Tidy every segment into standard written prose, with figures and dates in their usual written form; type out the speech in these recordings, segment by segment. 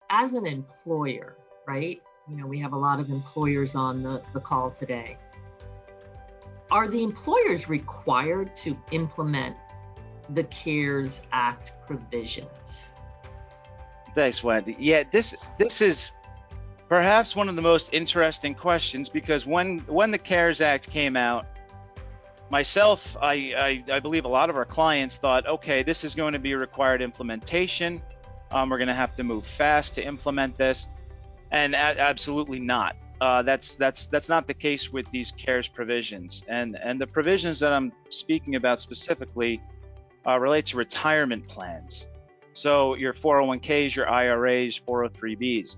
as an employer, right? We have a lot of employers on the call today. Are the employers required to implement the CARES Act provisions? Thanks, Wendy. Yeah, this is perhaps one of the most interesting questions, because when the CARES Act came out, myself, I believe a lot of our clients thought, okay, this is going to be a required implementation. We're going to have to move fast to implement this, and absolutely not. That's not the case with these CARES provisions, and the provisions that I'm speaking about specifically relate to retirement plans. So your 401ks, your IRAs, 403bs,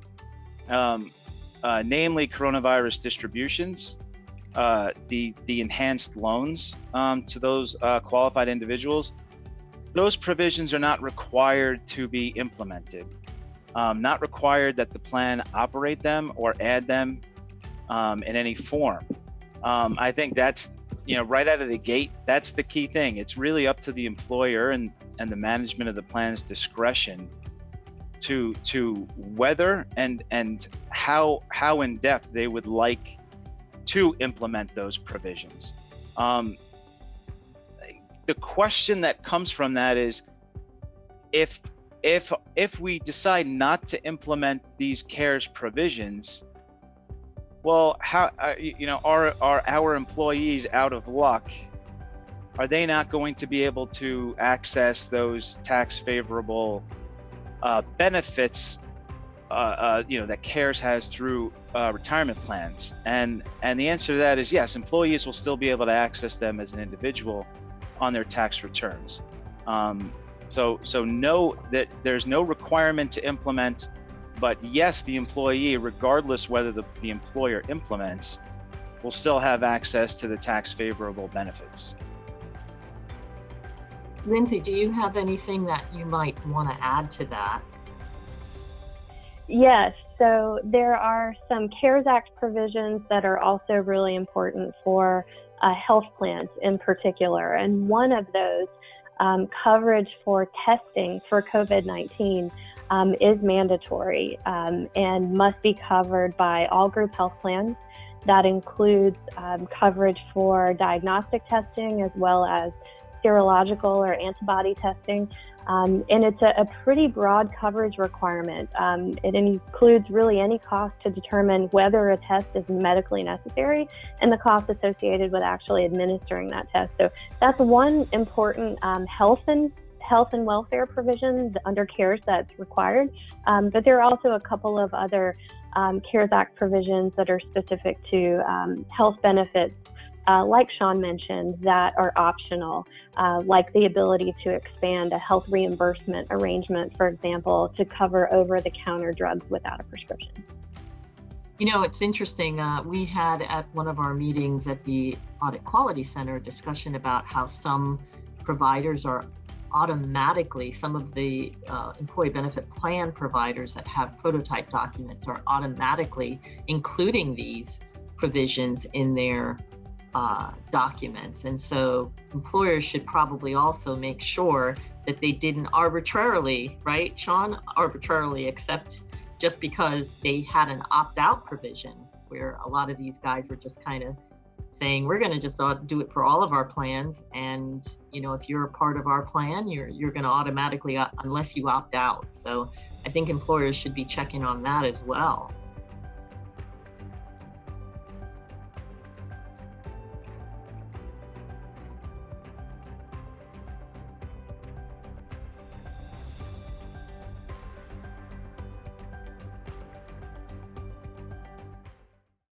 namely coronavirus distributions, the enhanced loans to those qualified individuals. Those provisions are not required to be implemented. Not required that the plan operate them or add them in any form. I think that's, right out of the gate, that's the key thing. It's really up to the employer and the management of the plan's discretion to whether and how in depth they would like to implement those provisions. The question that comes from that is, if we decide not to implement these CARES provisions, well, how are our employees out of luck? Are they not going to be able to access those tax favorable benefits that CARES has through retirement plans? And the answer to that is yes, employees will still be able to access them as an individual on their tax returns. So no, that there's no requirement to implement, but yes, the employee, regardless whether the employer implements, will still have access to the tax favorable benefits. Lindsay, do you have anything that you might want to add to that? Yes, so there are some CARES Act provisions that are also really important for health plans in particular. And one of those, coverage for testing for COVID-19, is mandatory and must be covered by all group health plans. That includes coverage for diagnostic testing as well as serological or antibody testing. And it's a pretty broad coverage requirement. It includes really any cost to determine whether a test is medically necessary and the cost associated with actually administering that test. So that's one important health and welfare provision under CARES that's required. But there are also a couple of other CARES Act provisions that are specific to health benefits, like Sean mentioned, that are optional, like the ability to expand a health reimbursement arrangement, for example, to cover over-the-counter drugs without a prescription. It's interesting. We had at one of our meetings at the Audit Quality Center a discussion about how some providers are automatically, some of the employee benefit plan providers that have prototype documents are automatically including these provisions in their documents. And so employers should probably also make sure that they didn't arbitrarily, right, Sean, arbitrarily accept just because they had an opt-out provision, where a lot of these guys were just kind of saying, we're going to just do it for all of our plans. And, if you're a part of our plan, you're going to automatically, unless you opt out. So I think employers should be checking on that as well.